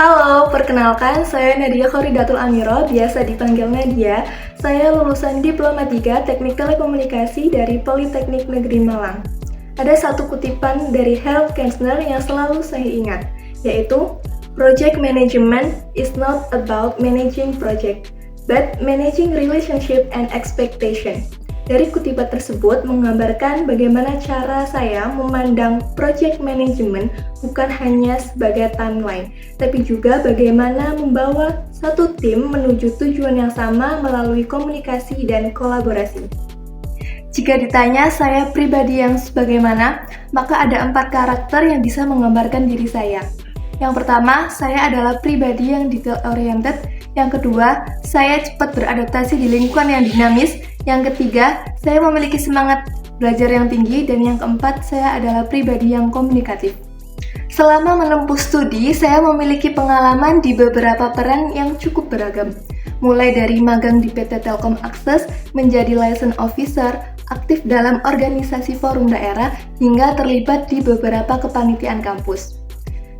Halo, perkenalkan saya Nadia Khoridatul Amiro, biasa dipanggil Nadia. Saya lulusan Diploma 3 Teknik Telekomunikasi dari Politeknik Negeri Malang. Ada satu kutipan dari Harold Kensner yang selalu saya ingat, yaitu Project management is not about managing project, but managing relationship and expectation. Dari kutipan tersebut menggambarkan bagaimana cara saya memandang project management bukan hanya sebagai timeline, tapi juga bagaimana membawa satu tim menuju tujuan yang sama melalui komunikasi dan kolaborasi. Jika ditanya saya pribadi yang sebagaimana, maka ada 4 karakter yang bisa menggambarkan diri saya. Yang pertama, saya adalah pribadi yang detail-oriented. Yang kedua, saya cepat beradaptasi di lingkungan yang dinamis. Yang ketiga, saya memiliki semangat belajar yang tinggi. Dan yang keempat, saya adalah pribadi yang komunikatif. Selama menempuh studi, saya memiliki pengalaman di beberapa peran yang cukup beragam. Mulai dari magang di PT Telkom Akses, menjadi liaison officer, aktif dalam organisasi forum daerah, hingga terlibat di beberapa kepanitiaan kampus.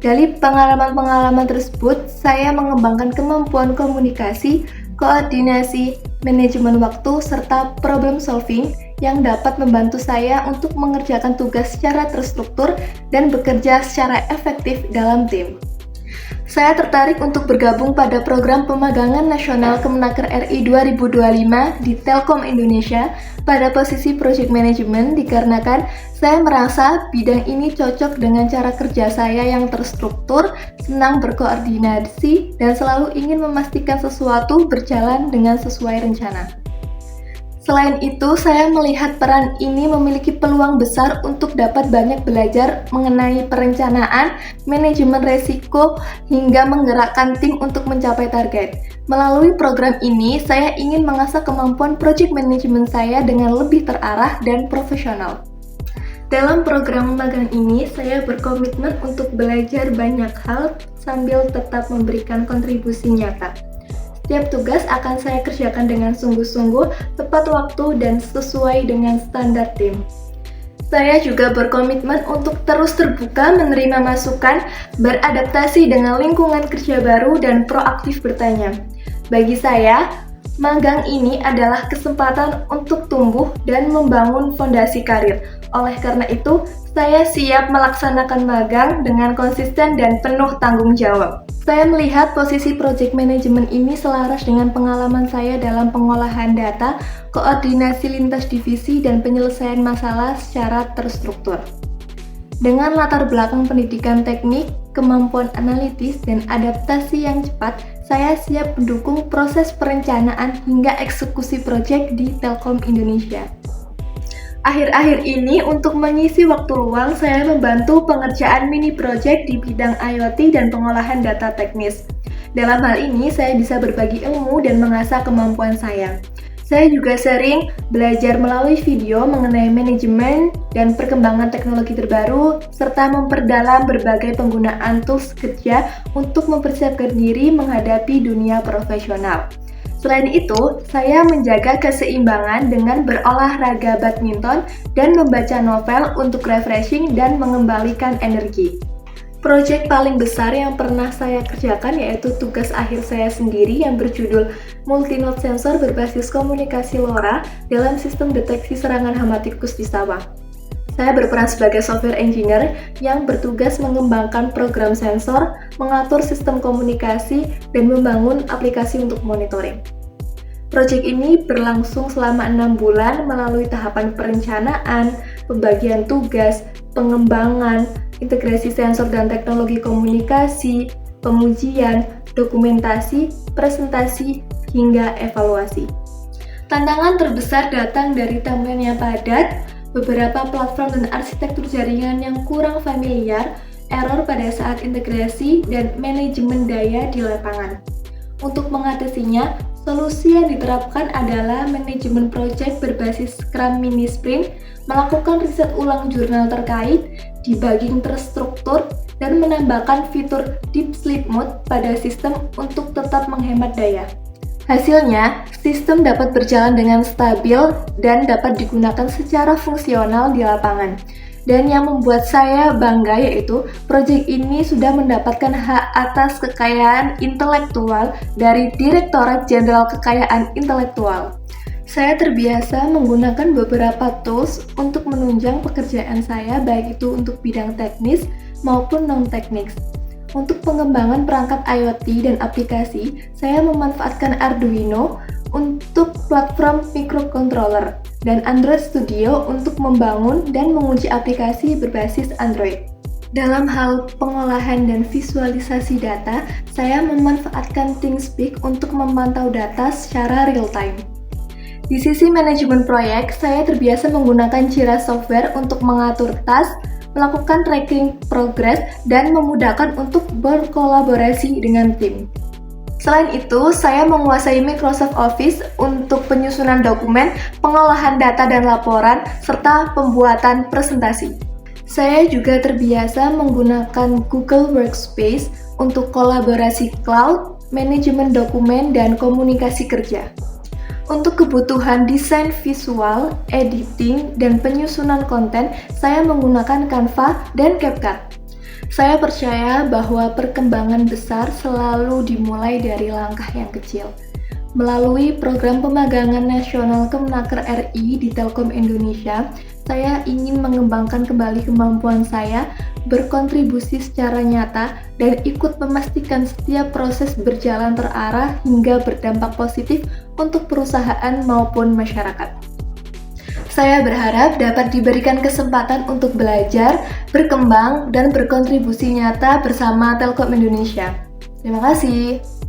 Dari pengalaman-pengalaman tersebut, saya mengembangkan kemampuan komunikasi, koordinasi, manajemen waktu, serta problem solving yang dapat membantu saya untuk mengerjakan tugas secara terstruktur dan bekerja secara efektif dalam tim. Saya tertarik untuk bergabung pada program pemagangan nasional Kemenaker RI 2025 di Telkom Indonesia pada posisi Project Management dikarenakan saya merasa bidang ini cocok dengan cara kerja saya yang terstruktur, senang berkoordinasi, dan selalu ingin memastikan sesuatu berjalan dengan sesuai rencana. Selain itu, saya melihat peran ini memiliki peluang besar untuk dapat banyak belajar mengenai perencanaan, manajemen resiko, hingga menggerakkan tim untuk mencapai target. Melalui program ini, saya ingin mengasah kemampuan project management saya dengan lebih terarah dan profesional. Dalam program magang ini, saya berkomitmen untuk belajar banyak hal sambil tetap memberikan kontribusi nyata. Setiap tugas akan saya kerjakan dengan sungguh-sungguh, tepat waktu, dan sesuai dengan standar tim. Saya juga berkomitmen untuk terus terbuka menerima masukan, beradaptasi dengan lingkungan kerja baru, dan proaktif bertanya. Bagi saya, magang ini adalah kesempatan untuk tumbuh dan membangun fondasi karir. Oleh karena itu, saya siap melaksanakan magang dengan konsisten dan penuh tanggung jawab. Saya melihat posisi project management ini selaras dengan pengalaman saya dalam pengolahan data, koordinasi lintas divisi, dan penyelesaian masalah secara terstruktur. Dengan latar belakang pendidikan teknik, kemampuan analitis, dan adaptasi yang cepat, saya siap mendukung proses perencanaan hingga eksekusi proyek di Telkom Indonesia. Akhir-akhir ini, untuk mengisi waktu luang, saya membantu pengerjaan mini project di bidang IoT dan pengolahan data teknis. Dalam hal ini, saya bisa berbagi ilmu dan mengasah kemampuan saya. Saya juga sering belajar melalui video mengenai manajemen dan perkembangan teknologi terbaru, serta memperdalam berbagai penggunaan tools kerja untuk mempersiapkan diri menghadapi dunia profesional. Selain itu, saya menjaga keseimbangan dengan berolahraga badminton dan membaca novel untuk refreshing dan mengembalikan energi. Proyek paling besar yang pernah saya kerjakan yaitu tugas akhir saya sendiri yang berjudul Multi-Node Sensor berbasis komunikasi LoRa dalam sistem deteksi serangan hama tikus di sawah. Saya berperan sebagai software engineer yang bertugas mengembangkan program sensor, mengatur sistem komunikasi, dan membangun aplikasi untuk monitoring. Proyek ini berlangsung selama 6 bulan melalui tahapan perencanaan, pembagian tugas, pengembangan, integrasi sensor dan teknologi komunikasi, pengujian, dokumentasi, presentasi, hingga evaluasi. Tantangan terbesar datang dari timeline yang padat, beberapa platform dan arsitektur jaringan yang kurang familiar, error pada saat integrasi, dan manajemen daya di lapangan. Untuk mengatasinya, solusi yang diterapkan adalah manajemen proyek berbasis Scrum Mini Sprint, melakukan riset ulang jurnal terkait, debugging terstruktur, dan menambahkan fitur Deep Sleep Mode pada sistem untuk tetap menghemat daya. Hasilnya, sistem dapat berjalan dengan stabil dan dapat digunakan secara fungsional di lapangan. Dan yang membuat saya bangga yaitu proyek ini sudah mendapatkan hak atas kekayaan intelektual dari Direktorat Jenderal Kekayaan Intelektual. Saya terbiasa menggunakan beberapa tools untuk menunjang pekerjaan saya, baik itu untuk bidang teknis maupun non-teknis. Untuk pengembangan perangkat IoT dan aplikasi, saya memanfaatkan Arduino untuk platform microcontroller dan Android Studio untuk membangun dan menguji aplikasi berbasis Android. Dalam hal pengolahan dan visualisasi data, saya memanfaatkan ThingSpeak untuk memantau data secara real-time. Di sisi manajemen proyek, saya terbiasa menggunakan Jira Software untuk mengatur task, melakukan tracking progress, dan memudahkan untuk berkolaborasi dengan tim. Selain itu, saya menguasai Microsoft Office untuk penyusunan dokumen, pengolahan data dan laporan, serta pembuatan presentasi. Saya juga terbiasa menggunakan Google Workspace untuk kolaborasi cloud, manajemen dokumen, dan komunikasi kerja. Untuk kebutuhan desain visual, editing, dan penyusunan konten, saya menggunakan Canva dan CapCut. Saya percaya bahwa perkembangan besar selalu dimulai dari langkah yang kecil. Melalui program pemagangan nasional Kemenaker RI di Telkom Indonesia, saya ingin mengembangkan kembali kemampuan saya, berkontribusi secara nyata, dan ikut memastikan setiap proses berjalan terarah hingga berdampak positif untuk perusahaan maupun masyarakat. Saya berharap dapat diberikan kesempatan untuk belajar, berkembang, dan berkontribusi nyata bersama Telkom Indonesia. Terima kasih.